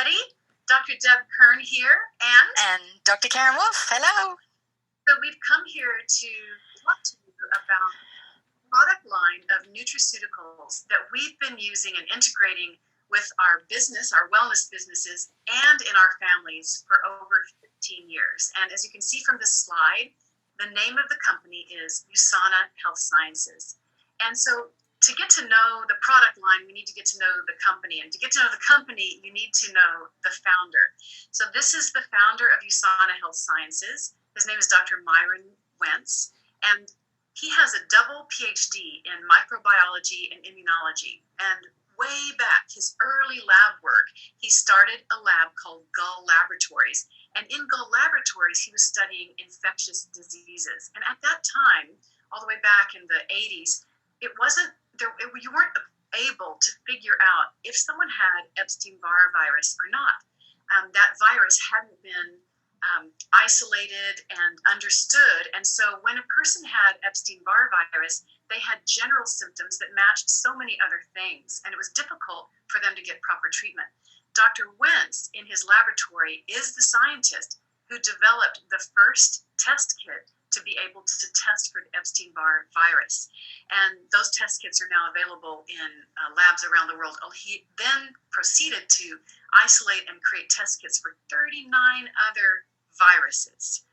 everybody. Dr. Deb Kern here, and Dr. Karen Wolf. Hello. So we've come here to talk to you about a product line of nutraceuticals that we've been using and integrating with our business, our wellness businesses, and in our families for over 15 years. And as you can see from this slide, the name of the company is USANA Health Sciences. And so to get to know the product line, we need to get to know the company. And to get to know the company, you need to know the founder. So this is the founder of USANA Health Sciences. His name is Dr. Myron Wentz. And he has a double PhD in microbiology and immunology. And way back, his early lab work, he started a lab called Gull Laboratories. And in Gull Laboratories, he was studying infectious diseases. And at that time, all the way back in the 80s, you weren't able to figure out if someone had Epstein-Barr virus or not. That virus hadn't been isolated and understood. And so when a person had Epstein-Barr virus, they had general symptoms that matched so many other things, and it was difficult for them to get proper treatment. Dr. Wentz, in his laboratory, is the scientist who developed the first test kit to be able to test for the Epstein-Barr virus. And those test kits are now available in labs around the world. He then proceeded to isolate and create test kits for 39 other viruses.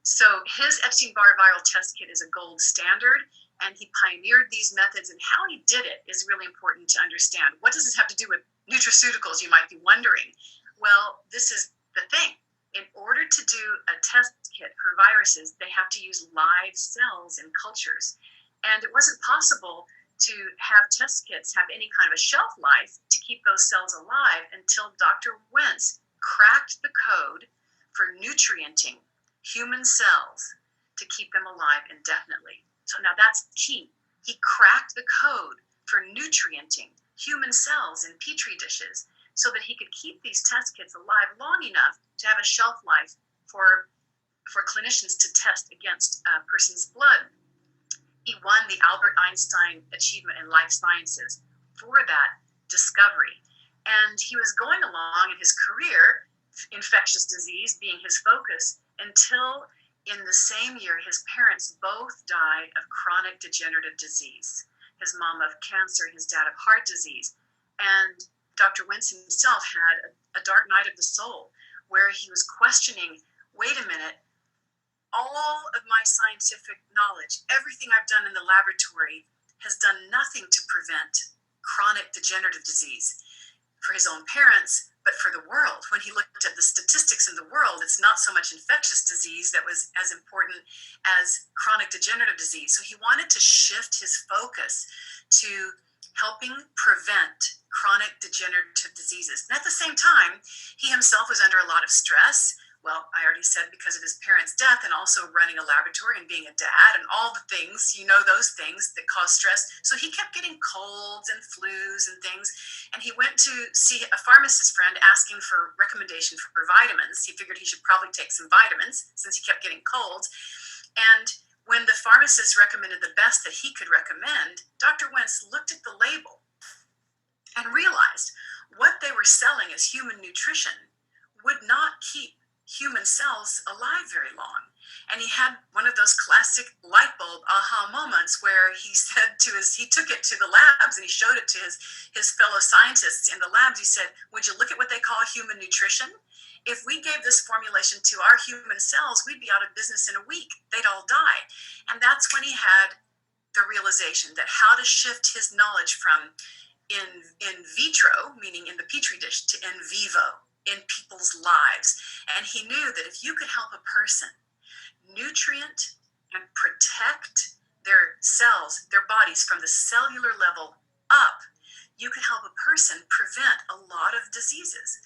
So his Epstein-Barr viral test kit is a gold standard, and he pioneered these methods, and how he did it is really important to understand. What does this have to do with nutraceuticals, you might be wondering? Well, this is the thing. In order to do a test kit for viruses, they have to use live cells in cultures. And it wasn't possible to have test kits have any kind of a shelf life to keep those cells alive until Dr. Wentz cracked the code for nutrienting human cells to keep them alive indefinitely. So now that's key. He cracked the code for nutrienting human cells in petri dishes so that he could keep these test kits alive long enough to have a shelf life for clinicians to test against a person's blood. He won the Albert Einstein Achievement in Life Sciences for that discovery. And he was going along in his career, infectious disease being his focus, until in the same year his parents both died of chronic degenerative disease. His mom of cancer, his dad of heart disease. And Dr. Wentz himself had a dark night of the soul where he was questioning, wait a minute, all of my scientific knowledge, everything I've done in the laboratory has done nothing to prevent chronic degenerative disease for his own parents, but for the world. When he looked at the statistics in the world, it's not so much infectious disease that was as important as chronic degenerative disease. So he wanted to shift his focus to helping prevent chronic degenerative diseases. And at the same time, he himself was under a lot of stress. Well, I already said because of his parents' death, and also running a laboratory and being a dad and all the things, those things that cause stress. So he kept getting colds and flus and things. And he went to see a pharmacist friend asking for recommendation for vitamins. He figured he should probably take some vitamins since he kept getting colds. And when the pharmacist recommended the best that he could recommend, Dr. Wentz looked at the label and realized what they were selling as human nutrition would not keep human cells alive very long. And he had one of those classic light bulb aha moments where he took it to the labs and he showed it to his fellow scientists in the labs. He said, would you look at what they call human nutrition? If we gave this formulation to our human cells, we'd be out of business in a week. They'd all die. And that's when he had the realization that how to shift his knowledge from in vitro, meaning in the petri dish, to in vivo, in people's lives. And he knew that if you could help a person nutrient and protect their cells, their bodies from the cellular level up, you could help a person prevent a lot of diseases.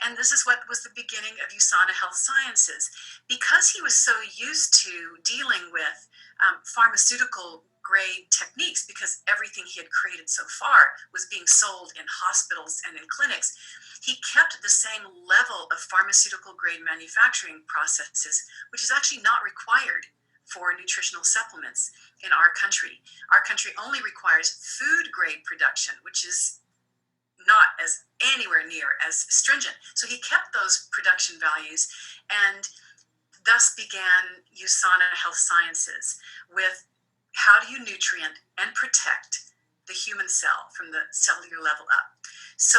And this is what was the beginning of USANA Health Sciences. Because he was so used to dealing with pharmaceutical grade techniques, because everything he had created so far was being sold in hospitals and in clinics, he kept the same level of pharmaceutical grade manufacturing processes, which is actually not required for nutritional supplements in our country. Our country only requires food grade production, which is not as anywhere near as stringent. So he kept those production values, and thus began USANA Health Sciences with how do you nutrient and protect the human cell from the cellular level up. So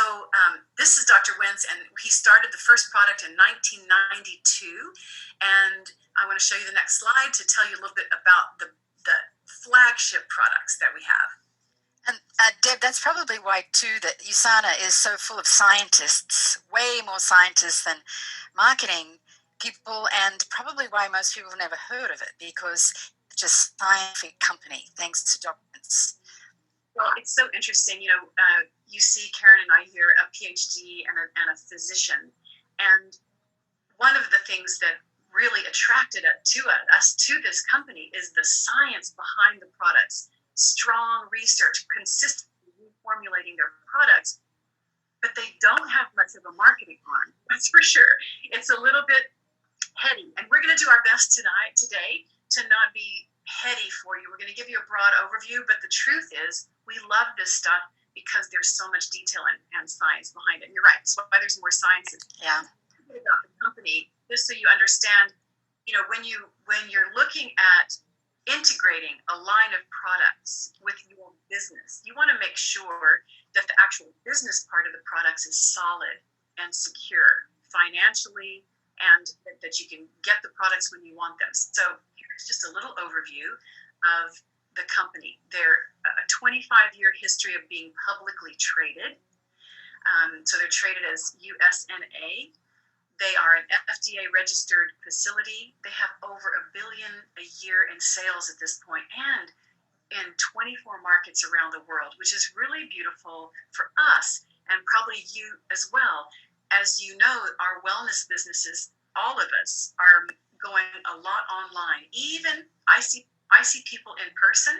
this is Dr. Wentz, and he started the first product in 1992. And I want to show you the next slide to tell you a little bit about the flagship products that we have. And Deb, that's probably why too that USANA is so full of scientists, way more scientists than marketing people, and probably why most people have never heard of it, because it's just a scientific company, thanks to documents. Well, it's so interesting. You see Karen and I here, a PhD and a physician. And one of the things that really attracted us to this company is the science behind the products. Strong research, consistently reformulating their products, but they don't have much of a marketing arm. That's for sure. It's a little bit heady, and we're going to do our best today to not be heady for you. We're going to give you a broad overview, but the truth is we love this stuff because there's so much detail and science behind it. And you're right, that's why there's more science. Yeah. About the company, just so you understand, when you're looking at integrating a line of products with your business, you want to make sure that the actual business part of the products is solid and secure financially, and that you can get the products when you want them. So here's just a little overview of the company. They're a 25-year history of being publicly traded. So they're traded as USANA. They are an FDA-registered facility. They have over $1 billion a year in sales at this point, and in 24 markets around the world, which is really beautiful for us and probably you as well. As you know, our wellness businesses, all of us, are going a lot online. Even I see people in person,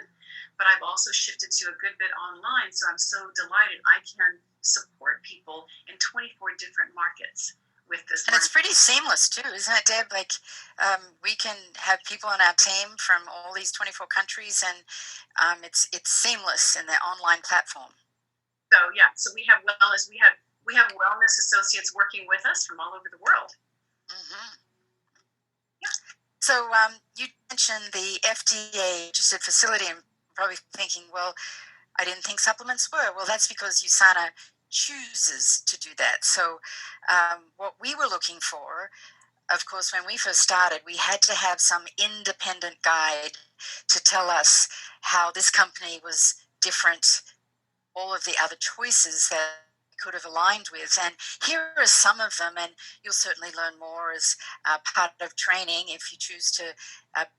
but I've also shifted to a good bit online. So I'm so delighted I can support people in 24 different markets. And it's pretty seamless too, isn't it, Deb? Like we can have people on our team from all these 24 countries, and it's seamless in the online platform. So yeah, so we have wellness. We have wellness associates working with us from all over the world. Mm-hmm. Yeah. So you mentioned the FDA registered facility, and probably thinking, well, I didn't think supplements were. Well, that's because USANA chooses to do that. So what we were looking for, of course, when we first started, we had to have some independent guide to tell us how this company was different, all of the other choices that we could have aligned with. And here are some of them, and you'll certainly learn more as part of training if you choose to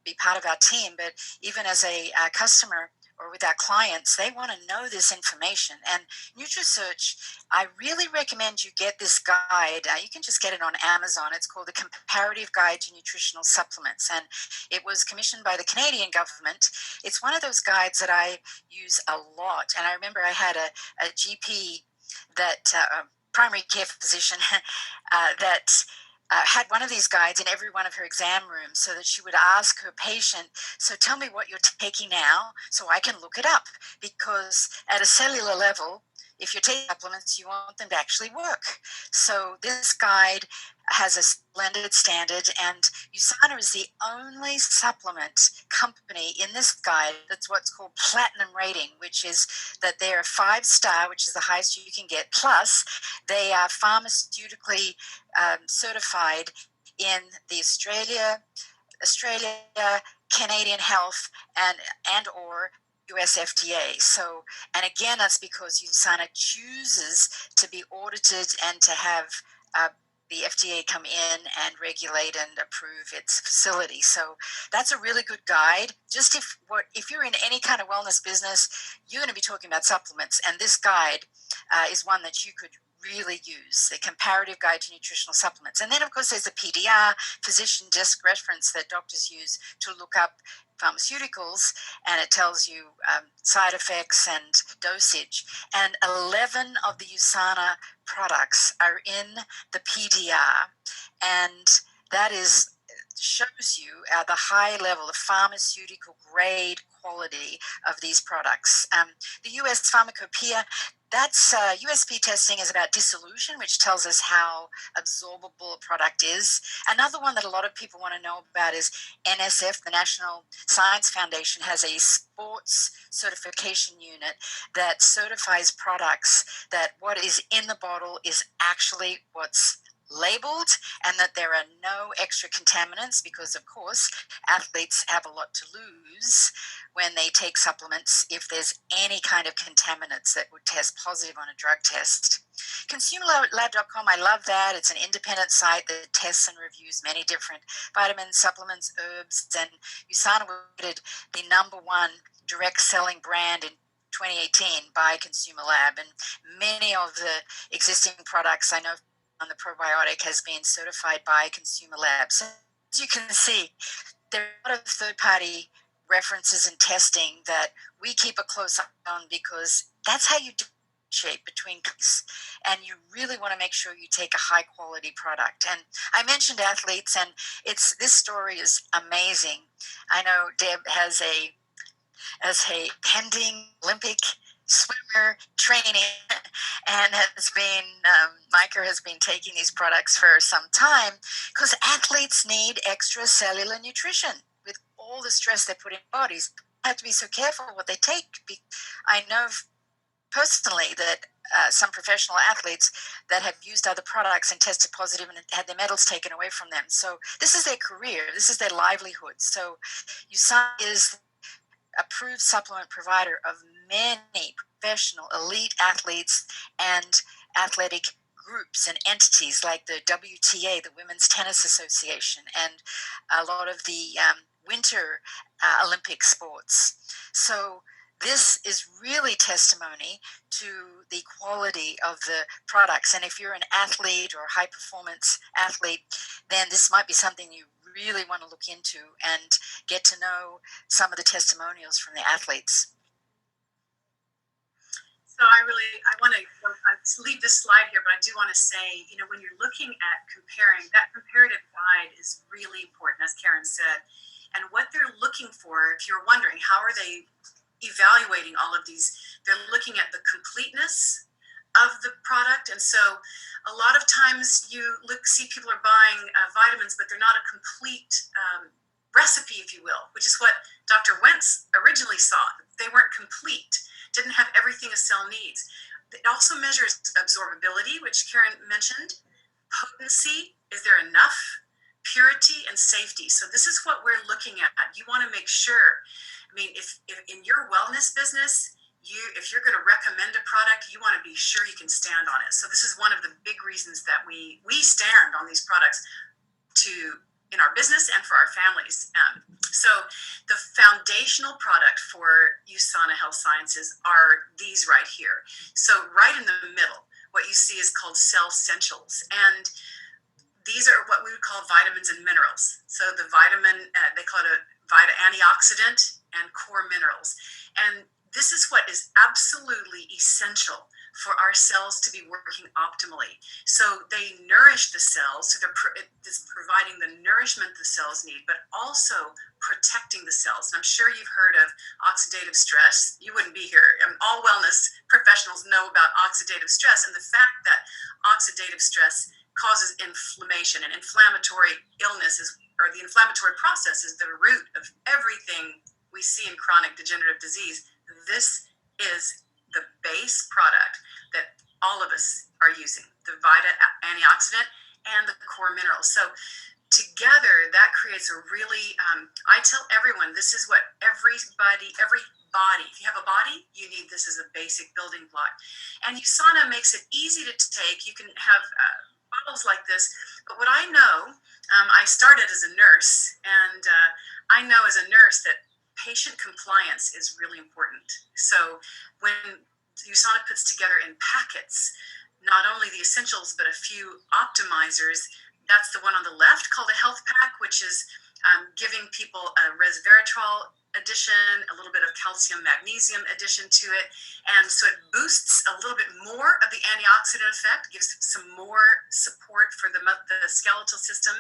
be part of our team. But even as a customer, or with our clients, they want to know this information. And NutriSearch, I really recommend you get this guide. You can just get it on Amazon. It's called the Comparative Guide to Nutritional Supplements, and it was commissioned by the Canadian government. It's one of those guides that I use a lot. And I remember I had a GP that primary care physician that had one of these guides in every one of her exam rooms, so that she would ask her patient, so tell me what you're taking now so I can look it up, because at a cellular level, if you're taking supplements, you want them to actually work. So this guide has a blended standard, and USANA is the only supplement company in this guide that's what's called platinum rating, which is that they're a 5-star, which is the highest you can get, plus they are pharmaceutically certified in the Australia, Canadian Health, and or US FDA. So, and again, that's because USANA chooses to be audited and to have the FDA come in and regulate and approve its facility. So that's a really good guide. Just if you're in any kind of wellness business, you're going to be talking about supplements, and this guide is one that you could really use, the Comparative Guide to Nutritional Supplements. And then, of course, there's the PDR, physician desk reference, that doctors use to look up pharmaceuticals, and it tells you side effects and dosage. And 11 of the USANA products are in the PDR, and that is shows you the high level of pharmaceutical grade quality of these products. The US Pharmacopoeia, that's USP testing is about dissolution, which tells us how absorbable a product is. Another one that a lot of people want to know about is NSF, the National Science Foundation, has a sports certification unit that certifies products that what is in the bottle is actually what's labeled, and that there are no extra contaminants, because of course athletes have a lot to lose when they take supplements if there's any kind of contaminants that would test positive on a drug test. ConsumerLab.com, I love that. It's an independent site that tests and reviews many different vitamins, supplements, herbs, and USANA was the #1 direct selling brand in 2018 by Consumer Lab, and many of the existing products I know on the probiotic has been certified by Consumer Lab. So as you can see, there are a lot of third-party references and testing that we keep a close eye on, because that's how you differentiate between companies, and you really want to make sure you take a high-quality product. And I mentioned athletes, and this story is amazing. I know Deb has as a pending Olympic swimmer training, and has been Micah has been taking these products for some time, because athletes need extracellular nutrition with all the stress they put in bodies. They have to be so careful what they take. I know personally that some professional athletes that have used other products and tested positive and had their medals taken away from them. So this is their career, this is their livelihood. So USANA is approved supplement provider of many professional elite athletes and athletic groups and entities like the WTA, the Women's Tennis Association, and a lot of the winter Olympic sports. So this is really testimony to the quality of the products. And if you're an athlete or a high performance athlete, then this might be something you really want to look into and get to know some of the testimonials from the athletes. So I want to leave this slide here, but I do want to say, when you're looking at comparing, that comparative guide is really important, as Karen said. And what they're looking for, if you're wondering, how are they evaluating all of these? They're looking at the completeness of the product. And so a lot of times you see people are buying vitamins, but they're not a complete recipe, if you will, which is what Dr. Wentz originally saw. They weren't complete, didn't have everything a cell needs. It also measures absorbability, which Karen mentioned, potency, is there enough, purity, and safety. So this is what we're looking at. You want to make sure, if in your wellness business, if you're going to recommend a product, you want to be sure you can stand on it. So this is one of the big reasons that we stand on these products in our business and for our families. So the foundational product for USANA Health Sciences are these right here. So right in the middle, what you see is called Cell Essentials. And these are what we would call vitamins and minerals. So the vitamin, they call it a antioxidant and core minerals. And this is what is absolutely essential for our cells to be working optimally. So they nourish the cells, so it's providing the nourishment the cells need, but also protecting the cells. And I'm sure you've heard of oxidative stress. You wouldn't be here. All wellness professionals know about oxidative stress, and the fact that oxidative stress causes inflammation, and inflammatory illness or the inflammatory process is the root of everything we see in chronic degenerative disease. This is the base product that all of us are using, the antioxidant and the core minerals. So together, that creates a really, I tell everyone, this is what every body, if you have a body, you need this as a basic building block. And USANA makes it easy to take. You can have bottles like this. But what I know, I started as a nurse, and I know as a nurse that patient compliance is really important. So when USANA puts together in packets, not only the essentials, but a few optimizers, that's the one on the left called a health pack, which is giving people a resveratrol addition, a little bit of calcium magnesium addition to it, and so it boosts a little bit more of the antioxidant effect, gives some more support for the skeletal system.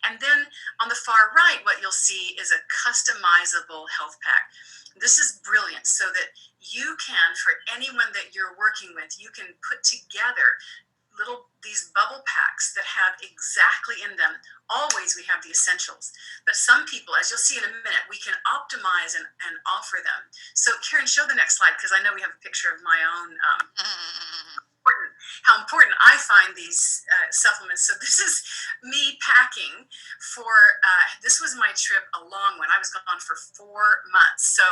And then on the far right, what you'll see is a customizable health pack. This is brilliant, so that you can, for anyone that you're working with, you can put together these bubble packs that have exactly in them. Always we have the essentials, but some people, as you'll see in a minute, we can optimize and offer them. So Karen, show the next slide, because I know we have a picture of my own how important I find these supplements. So this is me packing for, this was my trip, a long one. I was gone for 4 months. So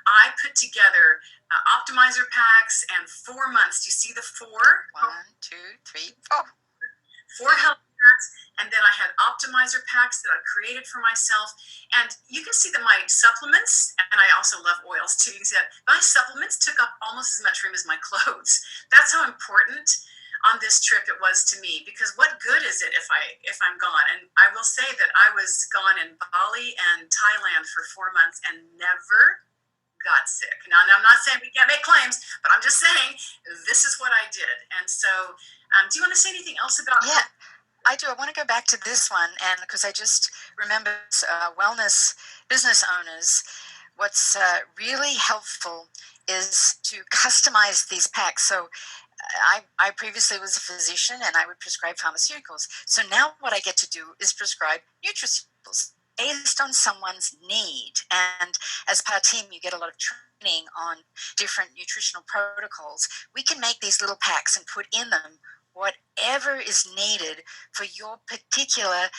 I put together optimizer packs, and 4 months. Do you see the 4? 1, 2, 3, 4. 4 health packs, and then I had optimizer packs that I created for myself. And you can see that my supplements, and I also love oils too, you can see that my supplements took up almost as much room as my clothes. That's how important on this trip it was to me, because what good is it if I'm gone? And I will say that I was gone in Bali and Thailand for 4 months and never got sick. Now, I'm not saying we can't make claims, but I'm just saying this is what I did. And so do you want to say anything else about Yeah, I do. I want to go back to this one, and because I just remember wellness business owners, what's really helpful is to customize these packs. So I previously was a physician, and I would prescribe pharmaceuticals. So now what I get to do is prescribe nutraceuticals based on someone's need. And as part of our team, you get a lot of training on different nutritional protocols. We can make these little packs and put in them whatever is needed for your particular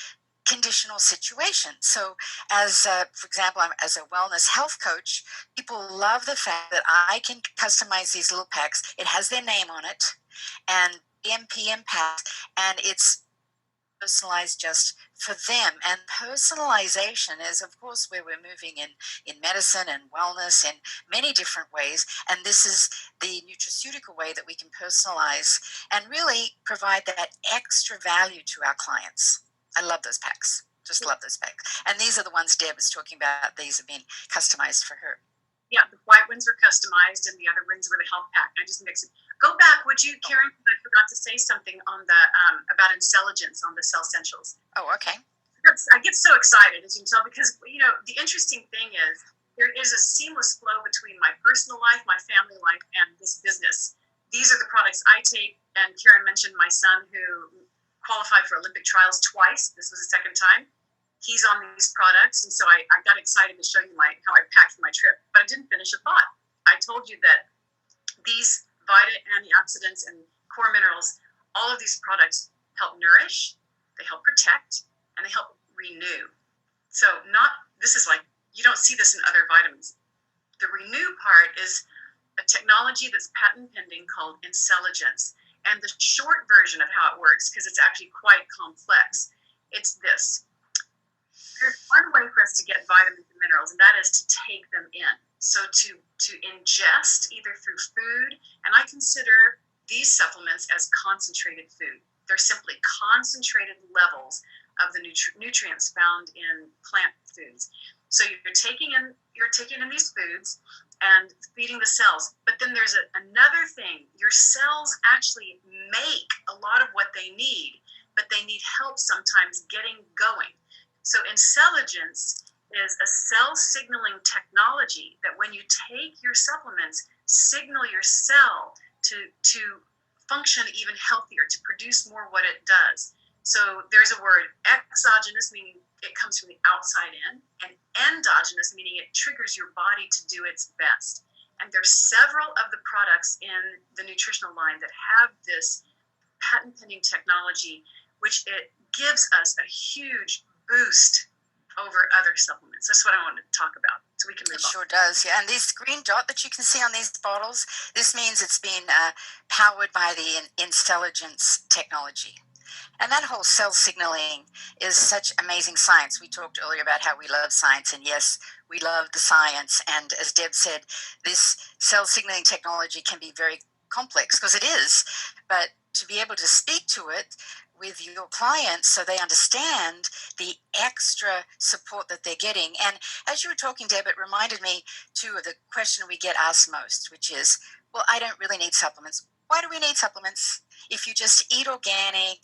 conditional situation. So as for example, as a wellness health coach, people love the fact that I can customize these little packs. It has their name on it, and EMP impact, and it's personalized just for them. And personalization is, of course, where we're moving in medicine and wellness in many different ways. And this is the nutraceutical way that we can personalize and really provide that extra value to our clients. I love those packs. Just love those packs. And these are the ones Deb was talking about. These have been customized for her. Yeah, the white ones were customized, and the other ones were the health pack. I just mix it. Go back, would you, Karen? I forgot to say something on the about intelligence on the Cell Essentials. Oh, okay. I get so excited, as you can tell, because the interesting thing is there is a seamless flow between my personal life, my family life, and this business. These are the products I take, and Karen mentioned my son who qualified for Olympic trials twice. This was the second time. He's on these products, and so I got excited to show you how I packed for my trip. But I didn't finish a thought. I told you that these vitamin antioxidants and core minerals, all of these products help nourish, they help protect, and they help renew. So this is like, you don't see this in other vitamins. The renew part is a technology that's patent pending called intelligence. And the short version of how it works, because it's actually quite complex, it's this. There's one way for us to get vitamins and minerals, and that is to take them in. So to ingest either through food, and I consider these supplements as concentrated food. They're simply concentrated levels of the nutrients found in plant foods. So you're taking in these foods and feeding the cells. But then there's another thing. Your cells actually make a lot of what they need, but they need help sometimes getting going. So intelligence is a cell signaling technology that when you take your supplements, signal your cell to function even healthier, to produce more what it does. So there's a word, exogenous, meaning it comes from the outside in, and endogenous, meaning it triggers your body to do its best. And there's several of the products in the nutritional line that have this patent pending technology, which it gives us a huge boost over other supplements. That's what I wanted to talk about. So we can move on. It sure does, yeah. And this green dot that you can see on these bottles, this means it's been powered by the intelligence technology. And that whole cell signaling is such amazing science. We talked earlier about how we love science, and yes, we love the science. And as Deb said, this cell signaling technology can be very complex, because it is. But to be able to speak to it, with your clients so they understand the extra support that they're getting. And as you were talking, Deb, it reminded me too of the question we get asked most, which is, well, I don't really need supplements. Why do we need supplements? If you just eat organic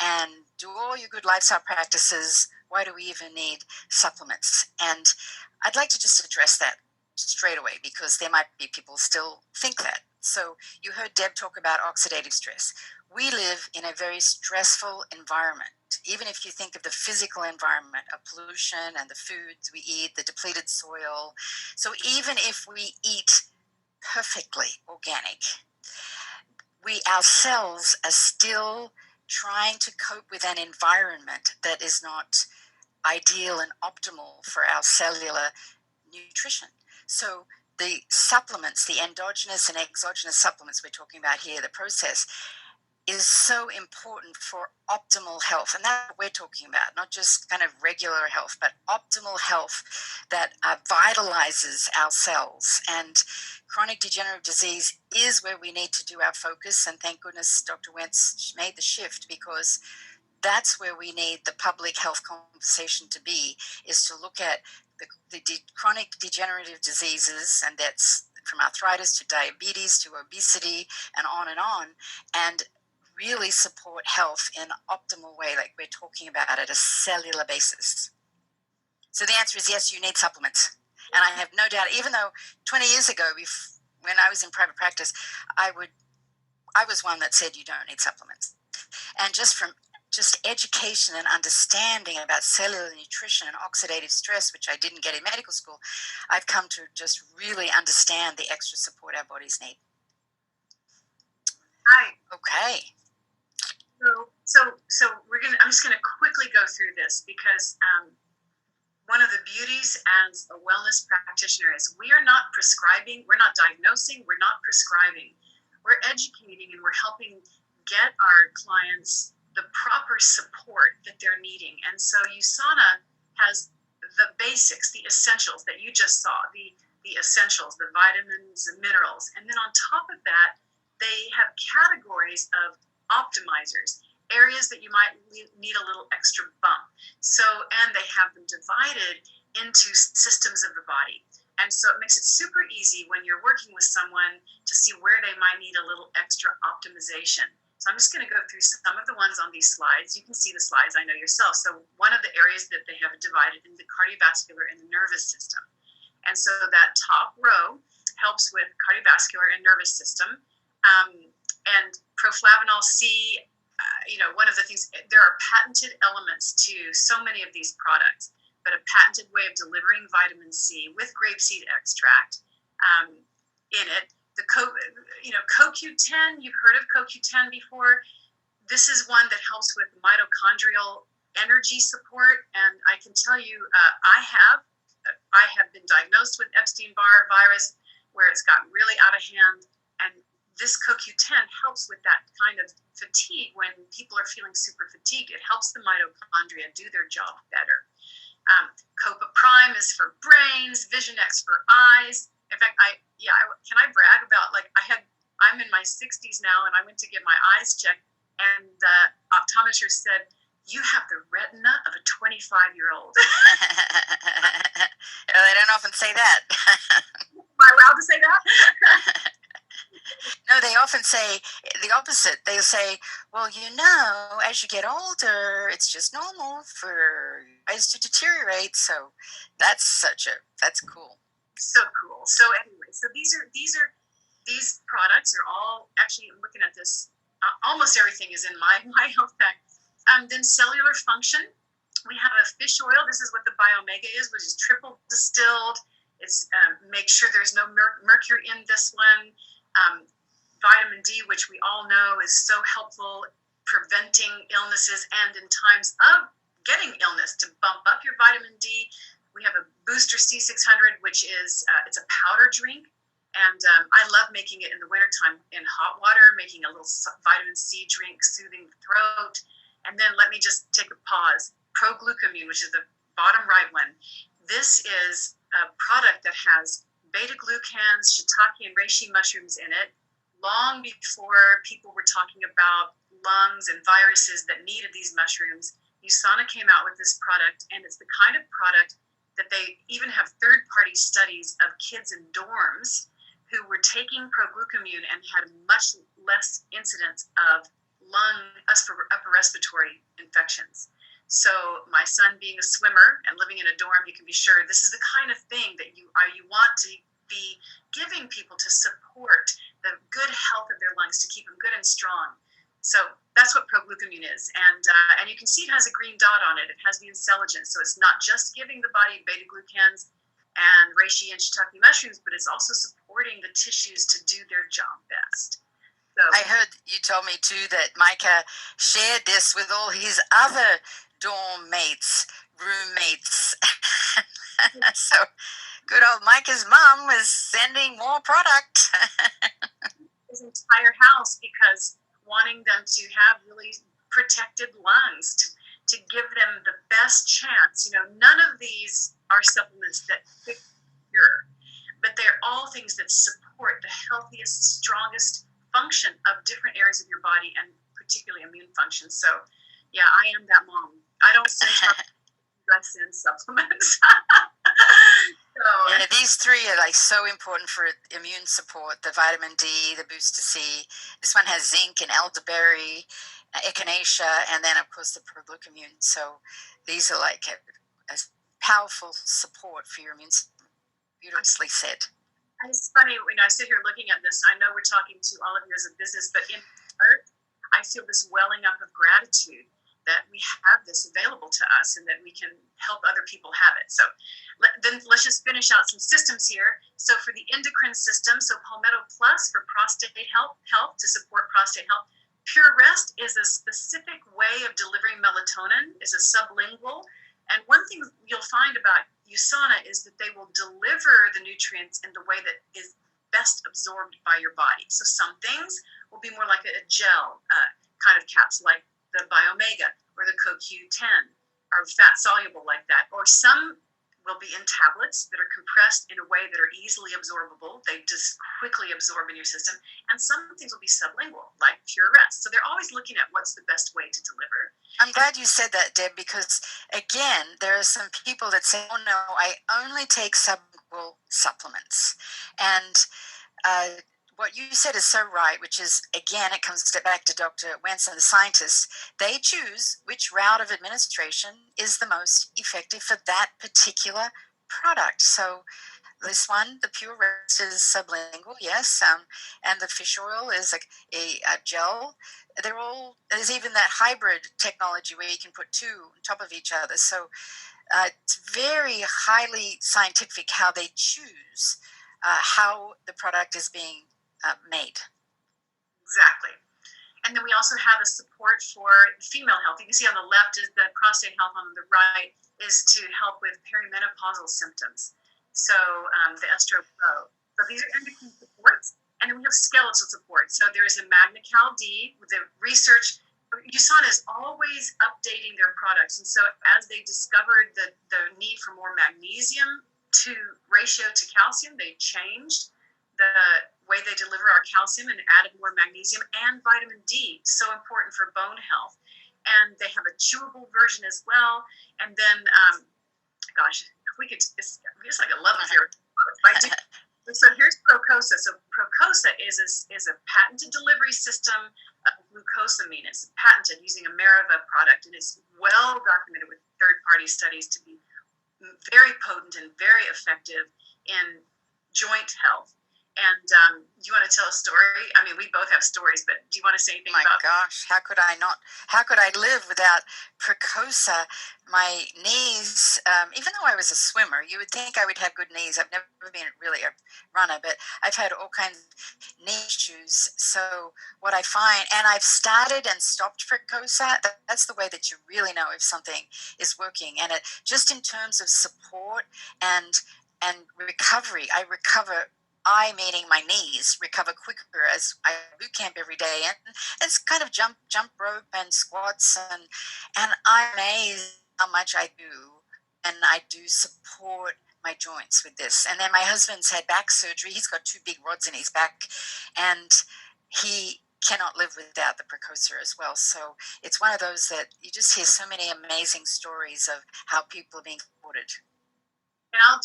and do all your good lifestyle practices, why do we even need supplements? And I'd like to just address that straight away, because there might be people still think that. So you heard Deb talk about oxidative stress. We live in a very stressful environment. Even if you think of the physical environment of pollution and the foods we eat, the depleted soil. So even if we eat perfectly organic, we ourselves are still trying to cope with an environment that is not ideal and optimal for our cellular nutrition. So the supplements, the endogenous and exogenous supplements we're talking about here, the process, is so important for optimal health. And that's what we're talking about, not just kind of regular health, but optimal health that vitalizes our cells. And chronic degenerative disease is where we need to do our focus. And thank goodness Dr. Wentz made the shift, because that's where we need the public health conversation to be, is to look at the chronic degenerative diseases, and that's from arthritis to diabetes to obesity and on, and really support health in an optimal way, like we're talking about at a cellular basis. So the answer is yes, you need supplements. And I have no doubt, even though 20 years ago, when I was in private practice, I was one that said you don't need supplements. And just from education and understanding about cellular nutrition and oxidative stress, which I didn't get in medical school, I've come to just really understand the extra support our bodies need. Right. Okay. So I'm just gonna quickly go through this, because one of the beauties as a wellness practitioner is we are not prescribing, we're not diagnosing, we're not prescribing. We're educating, and we're helping get our clients the proper support that they're needing. And so USANA has the basics, the essentials that you just saw, the essentials, the vitamins and minerals. And then on top of that, they have categories of optimizers, areas that you might need a little extra bump. So, and they have them divided into systems of the body. And so it makes it super easy when you're working with someone to see where they might need a little extra optimization. So I'm just going to go through some of the ones on these slides. You can see the slides, I know yourself. So one of the areas that they have divided in the cardiovascular and the nervous system. And so that top row helps with cardiovascular and nervous system. And proflavanol C, one of the things, there are patented elements to so many of these products, but a patented way of delivering vitamin C with grapeseed extract in it. The CoQ10, you've heard of CoQ10 before. This is one that helps with mitochondrial energy support. And I can tell you, I have been diagnosed with Epstein-Barr virus, where it's gotten really out of hand. And this CoQ10 helps with that kind of fatigue. When people are feeling super fatigued, it helps the mitochondria do their job better. Copa Prime is for brains, Vision X for eyes. In fact, can I brag about, I'm in my 60s now, and I went to get my eyes checked, and the optometrist said, "You have the retina of a 25-year-old." They don't often say that. Am I allowed to say that? No, they often say the opposite. They'll say, well, as you get older, it's just normal for your eyes to deteriorate. So that's cool. So cool. So anyway, so these products are all, actually, I'm looking at this, almost everything is in my health pack. Then cellular function, we have a fish oil. This is what the Biomega is, which is triple distilled. It's make sure there's no mercury in this one. Vitamin D, which we all know is so helpful preventing illnesses, and in times of getting illness, to bump up your vitamin D. We have a Booster C600, which is it's a powder drink, and I love making it in the wintertime in hot water, making a little vitamin C drink, soothing the throat. And then let me just take a pause. Proglucamine, which is the bottom right one. This is a product that has beta-glucans, shiitake, and reishi mushrooms in it. Long before people were talking about lungs and viruses that needed these mushrooms, USANA came out with this product, and it's the kind of product that they even have third-party studies of kids in dorms who were taking proglucamune and had much less incidence of upper respiratory infections. So my son being a swimmer and living in a dorm, you can be sure this is the kind of thing that you want to be giving people to support the good health of their lungs, to keep them good and strong. So that's what proglucamune is. And you can see it has a green dot on it. It has the encellogen. So it's not just giving the body beta-glucans and reishi and shiitake mushrooms, but it's also supporting the tissues to do their job best. So, I heard you told me too that Micah shared this with all his other dorm mates, roommates. So good old Micah's mom was sending more product. his entire house, because wanting them to have really protected lungs, to give them the best chance. None of these are supplements that fix cure, but they're all things that support the healthiest, strongest function of different areas of your body, and particularly immune function. So, yeah, I am that mom. I don't send supplements. Yeah, these three are like so important for immune support: the vitamin D, the booster C. This one has zinc and elderberry, echinacea, and then of course the proglucamune. So these are like a powerful support for your immune system. Beautifully said. It's funny when I sit here looking at this. I know we're talking to all of you as a business, but in part, I feel this welling up of gratitude that we have this available to us and that we can help other people have it. So then let's just finish out some systems here. So for the endocrine system, so Palmetto Plus for prostate health to support prostate health. Pure Rest is a specific way of delivering melatonin, is a sublingual. And one thing you'll find about USANA is that they will deliver the nutrients in the way that is best absorbed by your body. So some things will be more like a gel kind of capsule, like the Biomega or the CoQ10, are fat soluble like that. Or some will be in tablets that are compressed in a way that are easily absorbable. They just quickly absorb in your system. And some things will be sublingual, like Pure Rest. So they're always looking at what's the best way to deliver. I'm glad you said that, Deb, because again, there are some people that say, oh no, I only take sublingual supplements. And what you said is so right, which is, again, it comes back to Dr. Wenson, the scientist. They choose which route of administration is the most effective for that particular product. So this one, the Pure Rest, is sublingual, yes, and the fish oil is like a gel. There's even that hybrid technology where you can put two on top of each other. So it's very highly scientific how they choose how the product is being made. Exactly. And then we also have a support for female health. You can see on the left is the prostate health, on the right is to help with perimenopausal symptoms. So the Estro Pro. So these are endocrine supports. And then we have skeletal support. So there's a MagnaCal D with the research. USANA is always updating their products. And so as they discovered the need for more magnesium to ratio to calcium, they changed the way they deliver our calcium and added more magnesium and vitamin D, so important for bone health. And they have a chewable version as well. And then, gosh, we could, it's like a love affair. So here's Procosa. So Procosa is a patented delivery system of glucosamine. It's patented using a Mariva product, and it's well documented with third-party studies to be very potent and very effective in joint health. And do you want to tell a story? I mean, we both have stories, but do you want to say anything about? My gosh, how could I not? How could I live without Precosa? My knees, even though I was a swimmer, you would think I would have good knees. I've never been really a runner, but I've had all kinds of knee issues. So what I find, and I've started and stopped Precosa, that's the way that you really know if something is working. And it just in terms of support and recovery, I recover. I, meaning my knees, recover quicker as I boot camp every day, and it's kind of jump rope and squats, and I'm amazed how much I do, and I do support my joints with this. And then my husband's had back surgery. He's got 2 big rods in his back, and he cannot live without the precursor as well. So it's one of those that you just hear so many amazing stories of how people are being supported. And I'll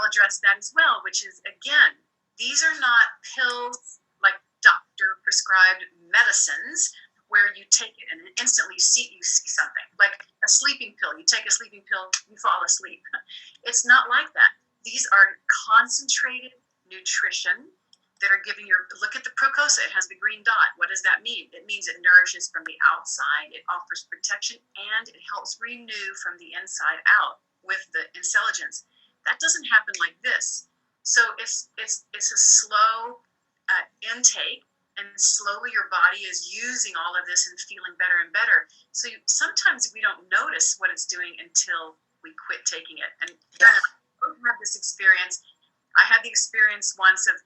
address that as well, which is, again, these are not pills like doctor prescribed medicines where you take it and instantly you see something, like a sleeping pill. You take a sleeping pill, you fall asleep. It's not like that. These are concentrated nutrition that are giving look at the Procosa. It has the green dot. What does that mean? It means it nourishes from the outside, it offers protection, and it helps renew from the inside out with the intelligence. That doesn't happen like this. So it's a slow intake, and slowly your body is using all of this and feeling better and better. So sometimes we don't notice what it's doing until we quit taking it. And I have this experience. I had the experience once of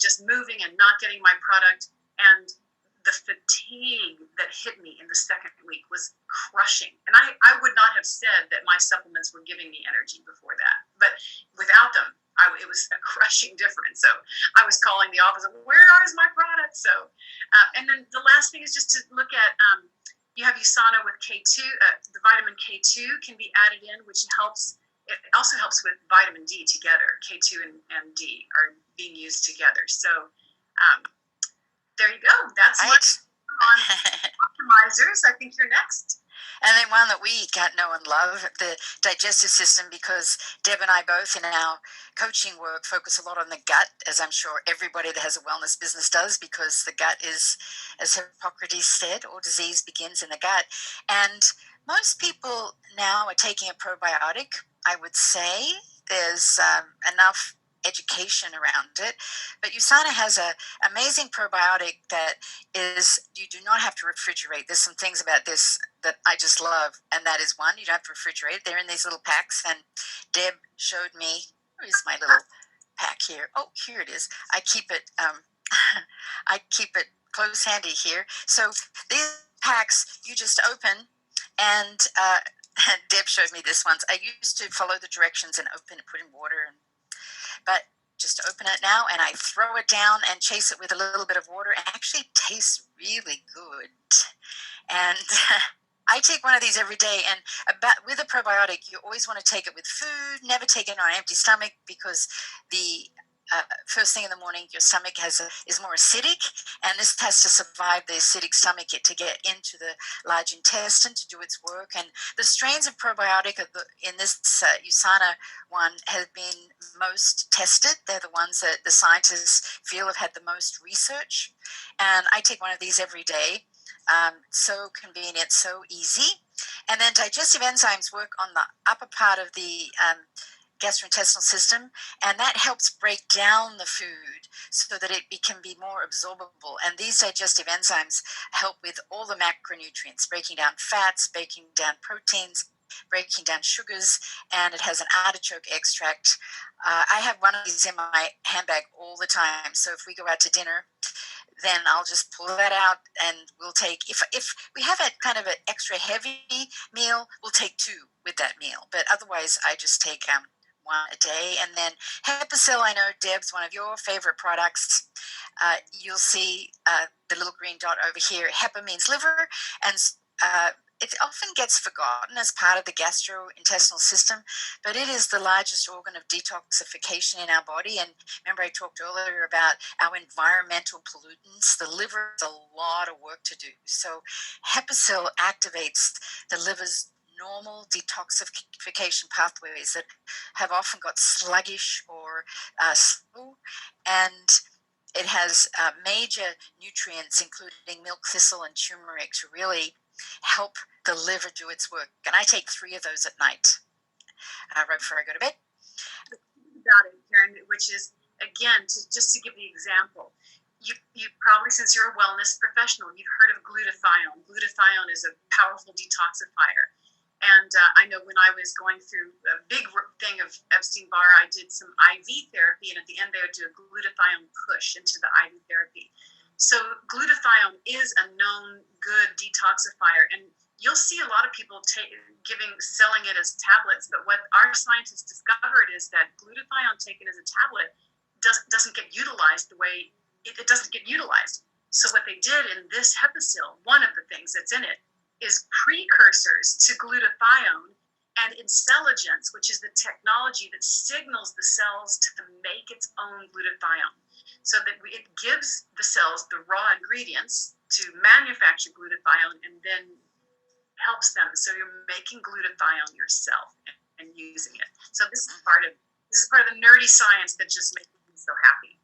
just moving and not getting my product, and the fatigue that hit me in the second week was crushing. And I would not have said that my supplements were giving me energy before that, but without them, it was a crushing difference. So I was calling the office, where is my product? So, and then the last thing is just to look at, you have USANA with K2, the vitamin K2 can be added in, which helps. It also helps with vitamin D together. K2 and D are being used together. So there you go. That's what's on optimizers. I think you're next. And then one that we know and love, the digestive system, because Deb and I both in our coaching work focus a lot on the gut, as I'm sure everybody that has a wellness business does, because the gut is, as Hippocrates said, all disease begins in the gut. And most people now are taking a probiotic. I would say there's enough education around it, but USANA has an amazing probiotic that is, you do not have to refrigerate. There's some things about this that I just love, and that is one, you don't have to refrigerate. They're in these little packs, and Deb showed me, where's my little pack here? Oh, here it is. I keep it I keep it close handy here. So these packs you just open, and Deb showed me this once. I used to follow the directions and open it, put in water, but just open it now, and I throw it down and chase it with a little bit of water, and it actually tastes really good. And I take one of these every day, and with a probiotic, you always want to take it with food, never take it on an empty stomach, because the first thing in the morning, your stomach is more acidic, and this has to survive the acidic stomach to get into the large intestine to do its work. And the strains of probiotic in this USANA one have been most tested. They're the ones that the scientists feel have had the most research. And I take one of these every day. So convenient, so easy. And then digestive enzymes work on the upper part of the gastrointestinal system, and that helps break down the food so that it can be more absorbable. And these digestive enzymes help with all the macronutrients, breaking down fats, breaking down proteins, breaking down sugars, and it has an artichoke extract. I have one of these in my handbag all the time, so if we go out to dinner, then I'll just pull that out, and we'll take, if we have a kind of an extra heavy meal, we'll take two with that meal. But otherwise, I just take one a day. And then Hepicil, I know, Deb's one of your favorite products. You'll see the little green dot over here. Hepa means liver, and it often gets forgotten as part of the gastrointestinal system, but it is the largest organ of detoxification in our body. And remember, I talked earlier about our environmental pollutants. The liver has a lot of work to do. So Hepicil activates the liver's normal detoxification pathways that have often got sluggish or slow, and it has major nutrients, including milk thistle and turmeric, to really help the liver do its work. And I take 3 of those at night, right before I go to bed. About it, Karen, which is, again, just to give the example, you probably, since you're a wellness professional, you've heard of glutathione. Glutathione is a powerful detoxifier. And I know when I was going through a big thing of Epstein-Barr, I did some IV therapy, and at the end they would do a glutathione push into the IV therapy. So glutathione is a known good detoxifier, and you'll see a lot of people selling it as tablets. But what our scientists discovered is that glutathione taken as a tablet doesn't get utilized the way it doesn't get utilized. So what they did in this Hepicil, one of the things that's in it, is precursors to glutathione and intelligence, which is the technology that signals the cells to make its own glutathione. So that it gives the cells the raw ingredients to manufacture glutathione and then helps them. So you're making glutathione yourself and using it. So this is part of the nerdy science that just makes me so happy.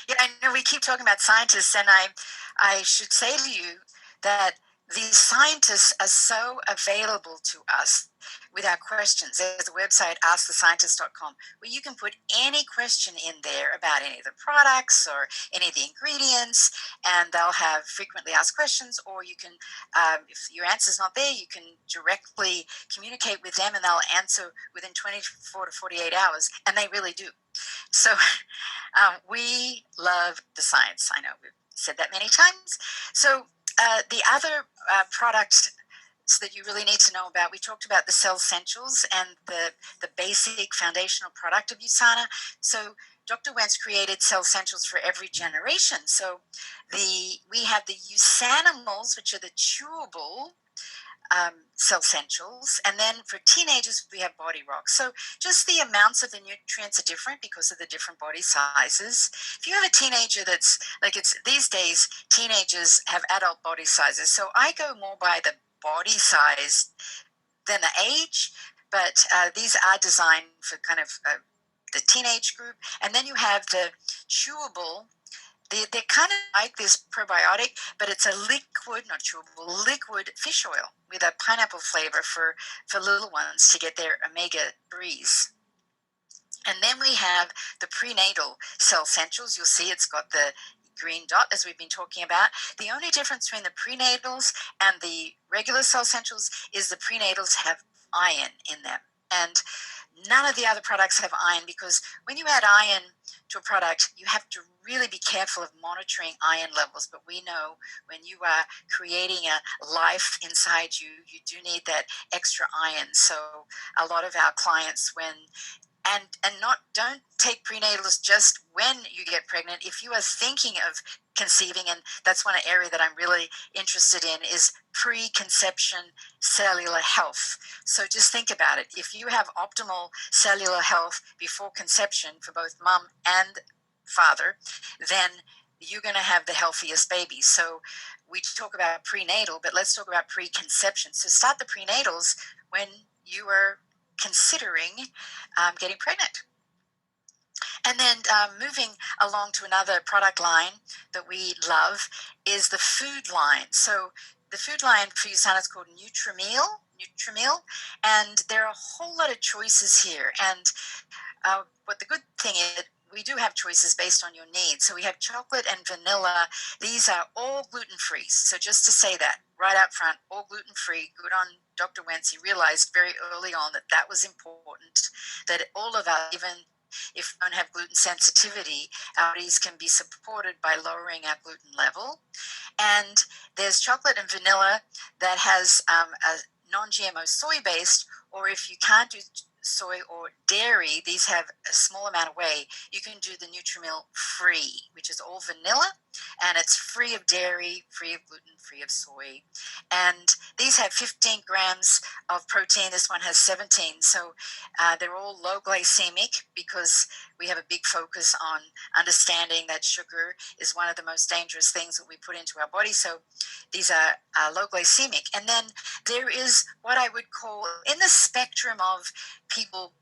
Yeah, I know we keep talking about scientists, and I should say to you that these scientists are so available to us with our questions. There's a website, askthescientist.com, where you can put any question in there about any of the products or any of the ingredients, and they'll have frequently asked questions, or you can, if your answer's not there, you can directly communicate with them, and they'll answer within 24 to 48 hours, and they really do. So we love the science. I know we've said that many times. So the other products that you really need to know about, we talked about the Cell Essentials and the basic foundational product of USANA. So Dr. Wentz created Cell Essentials for every generation. So we have the USANimals, which are the chewable Cell Essentials, and then for teenagers we have Body Rock. So just the amounts of the nutrients are different because of the different body sizes. If you have a teenager that's like, it's these days teenagers have adult body sizes, so I go more by the body size than the age, but these are designed for kind of the teenage group. And then you have the chewable. They're kind of like this probiotic, but it's a liquid, not chewable, liquid fish oil with a pineapple flavor for little ones to get their omega-3s. And then we have the prenatal Cell Essentials. You'll see it's got the green dot, as we've been talking about. The only difference between the prenatals and the regular Cell Essentials is the prenatals have iron in them. And none of the other products have iron, because when you add iron to a product, you have to really be careful of monitoring iron levels. But we know when you are creating a life inside you, you do need that extra iron. So a lot of our clients, don't take prenatals just when you get pregnant. If you are thinking of conceiving, and that's one area that I'm really interested in, is preconception cellular health. So just think about it. If you have optimal cellular health before conception for both mom and father, then you're going to have the healthiest baby. So we talk about prenatal, but let's talk about preconception. So start the prenatals when you are considering getting pregnant. And then moving along to another product line that we love is the food line. So the food line for USANA is called Nutrimil, and there are a whole lot of choices here. And what the good thing is, we do have choices based on your needs. So we have chocolate and vanilla. These are all gluten-free. So just to say that right up front, all gluten-free. Good on Dr. Wentz. He realized very early on that was important, that all of us, even if we don't have gluten sensitivity, our bodies can be supported by lowering our gluten level. And there's chocolate and vanilla that has a non-GMO soy-based, or if you can't do soy or dairy, these have a small amount of whey, you can do the Nutrimil free, which is all vanilla, and it's free of dairy, free of gluten, free of soy. And these have 15 grams of protein. This one has 17. So they're all low glycemic, because we have a big focus on understanding that sugar is one of the most dangerous things that we put into our body. So these are low glycemic. And then there is what I would call, in the spectrum of people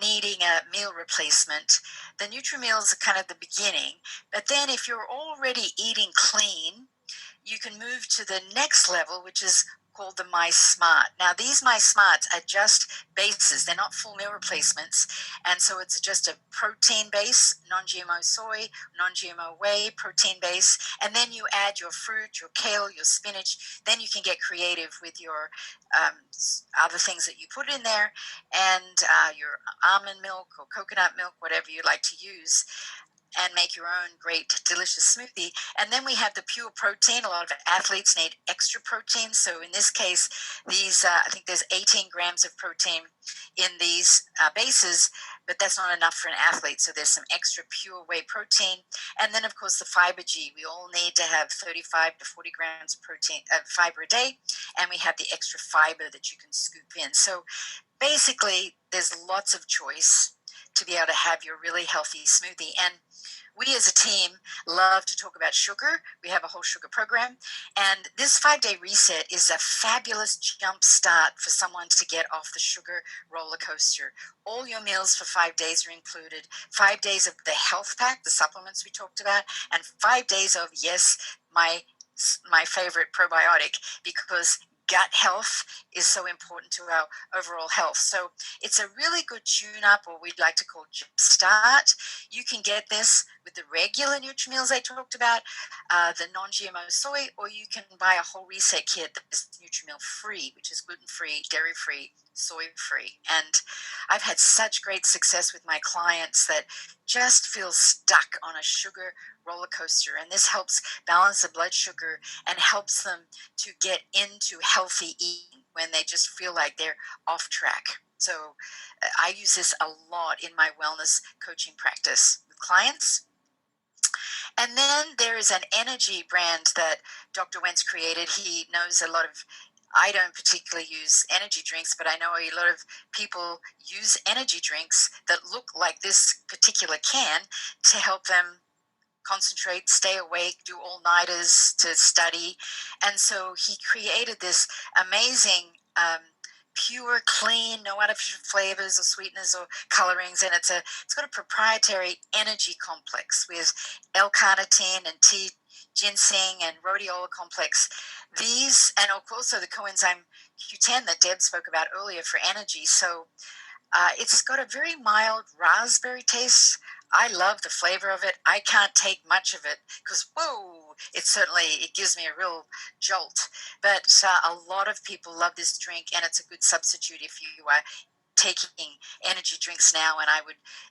needing a meal replacement, the Nutrimils are kind of the beginning. But then if you're already eating clean, you can move to the next level, which is called the My Smart. Now, these My Smarts are just bases. They're not full meal replacements. And so it's just a protein base, non-GMO soy, non-GMO whey, protein base. And then you add your fruit, your kale, your spinach. Then you can get creative with your other things that you put in there, and your almond milk or coconut milk, whatever you like to use. and make your own great, delicious smoothie. And then we have the pure protein. A lot of athletes need extra protein. So in this case, these, I think there's 18 grams of protein in these bases, but that's not enough for an athlete. So there's some extra pure whey protein. And then, of course, the fiber G. We all need to have 35 to 40 grams of protein, fiber a day. And we have the extra fiber that you can scoop in. So basically, there's lots of choice to be able to have your really healthy smoothie. And we as a team love to talk about sugar. We have a whole sugar program. And this 5-day reset is a fabulous jump start for someone to get off the sugar roller coaster. All your meals for 5 days are included. 5 days of the health pack, the supplements we talked about, and 5 days of, yes, my favorite probiotic, because gut health is so important to our overall health. So it's a really good tune-up, or we'd like to call jump start. You can get this with the regular NutriMeals I talked about, the non-GMO soy, or you can buy a whole reset kit that is NutriMeal free, which is gluten-free, dairy-free, soy-free. And I've had such great success with my clients that just feel stuck on a sugar roller coaster. And this helps balance the blood sugar and helps them to get into healthy eating when they just feel like they're off track. So I use this a lot in my wellness coaching practice with clients. And then there is an energy brand that Dr. Wentz created. He knows a lot of, I don't particularly use energy drinks, but I know a lot of people use energy drinks that look like this particular can to help them concentrate, stay awake, do all-nighters to study. And so he created this amazing pure, clean, no artificial flavors or sweeteners or colorings, and it's got a proprietary energy complex with L-carnitine and T ginseng and rhodiola complex. These, and also the coenzyme Q10 that Deb spoke about earlier for energy. So it's got a very mild raspberry taste. I love the flavor of it. I can't take much of it because, whoa, it gives me a real jolt. But a lot of people love this drink, and it's a good substitute if you are taking energy drinks now. And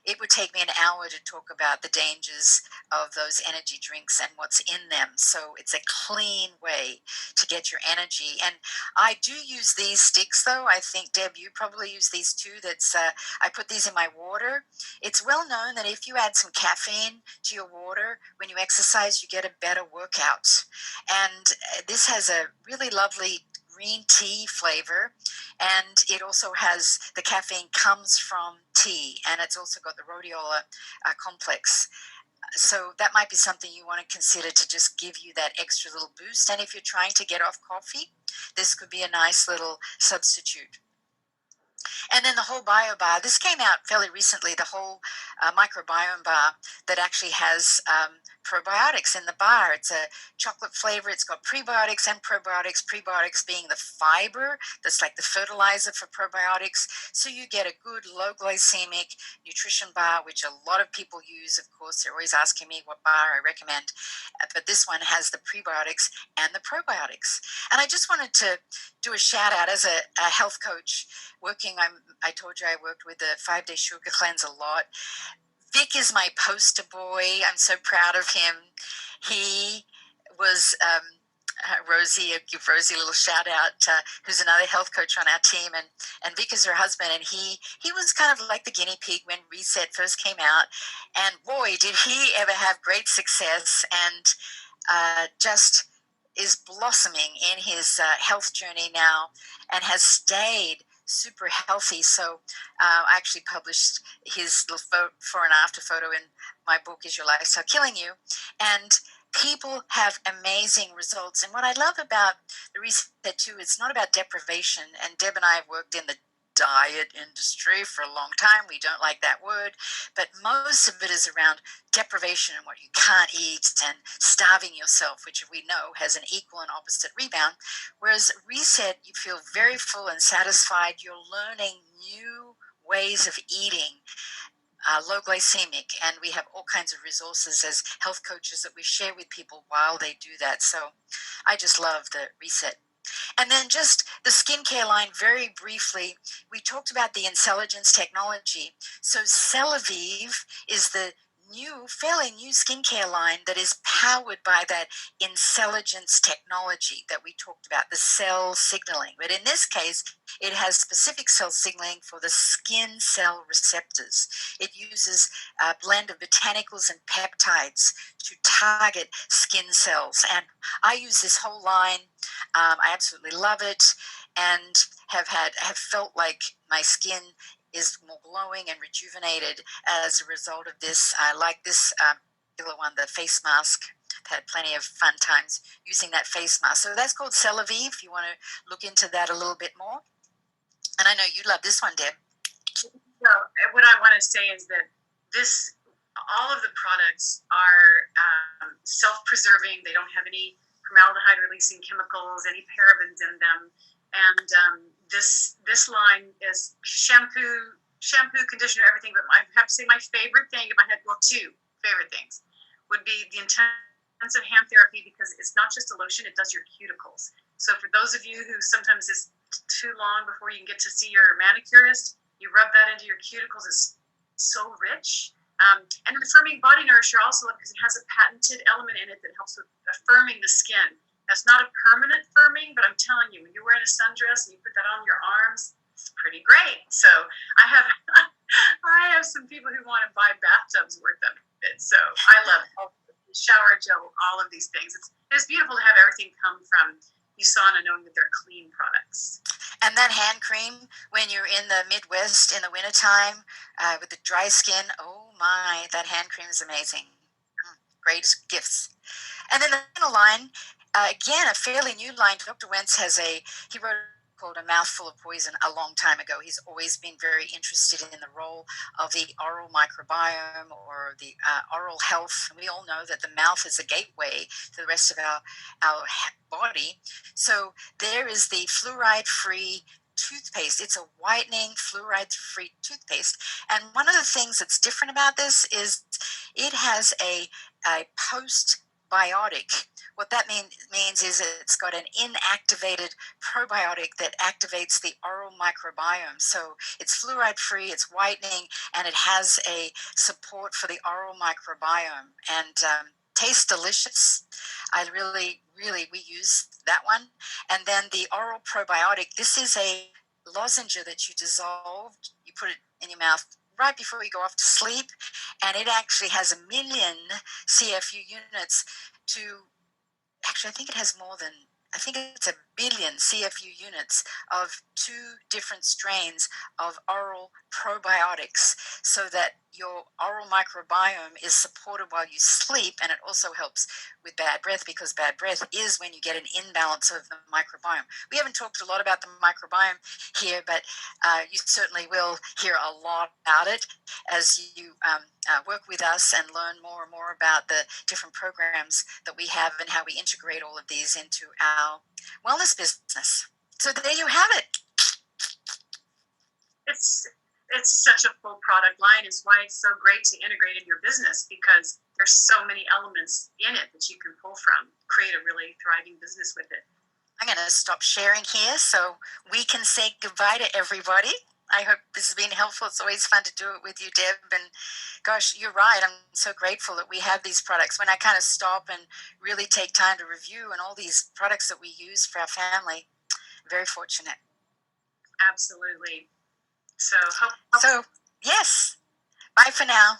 it would take me an hour to talk about the dangers of those energy drinks and what's in them. So it's a clean way to get your energy. And I do use these sticks, though. I think, Deb, you probably use these too. I put these in my water. It's well known that if you add some caffeine to your water when you exercise, you get a better workout. And this has a really lovely green tea flavor, and it also has, the caffeine comes from tea, and it's also got the rhodiola complex. So that might be something you want to consider to just give you that extra little boost. And if you're trying to get off coffee, this could be a nice little substitute. And then the whole bio bar, this came out fairly recently, the whole microbiome bar that actually has probiotics in the bar. It's a chocolate flavor. It's got prebiotics and probiotics, prebiotics being the fiber that's like the fertilizer for probiotics. So you get a good low glycemic nutrition bar, which a lot of people use. Of course, they're always asking me what bar I recommend. But this one has the prebiotics and the probiotics. And I just wanted to do a shout out as a health coach working. I told you I worked with the 5-day sugar cleanse a lot. Vic is my poster boy. I'm so proud of him. He was Rosie. I give Rosie a little shout out, who's another health coach on our team, and Vic is her husband. And he was kind of like the guinea pig when Reset first came out. And boy, did he ever have great success, and just is blossoming in his health journey now, and has stayed super healthy. So I actually published his little before and after photo in my book, Is Your Lifestyle Killing You? And people have amazing results. And what I love about the Reset too, it's not about deprivation. And Deb and I have worked in the diet industry for a long time. We don't like that word, but most of it is around deprivation and what you can't eat and starving yourself, which we know has an equal and opposite rebound. Whereas Reset, you feel very full and satisfied. You're learning new ways of eating, low glycemic, and we have all kinds of resources as health coaches that we share with people while they do that. So I just love the Reset. And then just the skincare line, very briefly, we talked about the intelligence technology. So Celavive is the fairly new skincare line that is powered by that intelligence technology that we talked about, the cell signaling. But in this case, it has specific cell signaling for the skin cell receptors. It uses a blend of botanicals and peptides to target skin cells. And I use this whole line. I absolutely love it, and have felt like my skin is more glowing and rejuvenated as a result of this. I like this particular one, the face mask. I've had plenty of fun times using that face mask. So that's called Celavive, if you want to look into that a little bit more. And I know you love this one, Deb. So what I want to say is that all of the products are self-preserving. They don't have any formaldehyde-releasing chemicals, any parabens in them. And this line is shampoo, conditioner, everything. But I have to say my favorite thing, if I had, two favorite things, would be the intensive hand therapy, because it's not just a lotion, it does your cuticles. So for those of you who sometimes it's too long before you can get to see your manicurist, you rub that into your cuticles. It's so rich. And the firming body nourisher also, because it has a patented element in it that helps with affirming the skin. That's not a permanent firming, but I'm telling you, when you're wearing a sundress and you put that on your arms, it's pretty great. So I have some people who want to buy bathtubs worth of it. So I love shower gel, all of these things. It's beautiful to have everything come from USANA, knowing that they're clean products. And that hand cream, when you're in the Midwest in the wintertime with the dry skin, oh my, that hand cream is amazing. Great gifts. And then the final line, again, a fairly new line. Dr. Wentz he wrote called A Mouthful of Poison a long time ago. He's always been very interested in the role of the oral microbiome or the oral health. We all know that the mouth is a gateway to the rest of our body. So there is the fluoride-free toothpaste. It's a whitening, fluoride-free toothpaste. And one of the things that's different about this is it has a postbiotic. What that means is it's got an inactivated probiotic that activates the oral microbiome. So it's fluoride-free, it's whitening, and it has a support for the oral microbiome. And tastes delicious. We use that one. And then the oral probiotic, this is a lozenge that you dissolve. You put it in your mouth right before you go off to sleep, and it actually has 1 million CFU units I think it has it's 1 billion CFU units of 2 different strains of oral probiotics, so that your oral microbiome is supported while you sleep, and it also helps with bad breath, because bad breath is when you get an imbalance of the microbiome. We haven't talked a lot about the microbiome here, but you certainly will hear a lot about it as you work with us and learn more and more about the different programs that we have and how we integrate all of these into our wellness business. So there you have it. It's such a full product line, is why it's so great to integrate in your business, because there's so many elements in it that you can pull from, create a really thriving business with it. I'm going to stop sharing here so we can say goodbye to everybody. I hope this has been helpful. It's always fun to do it with you, Deb. And gosh, you're right. I'm so grateful that we have these products. When I kind of stop and really take time to review and all these products that we use for our family, very fortunate. Absolutely. So yes. Bye for now.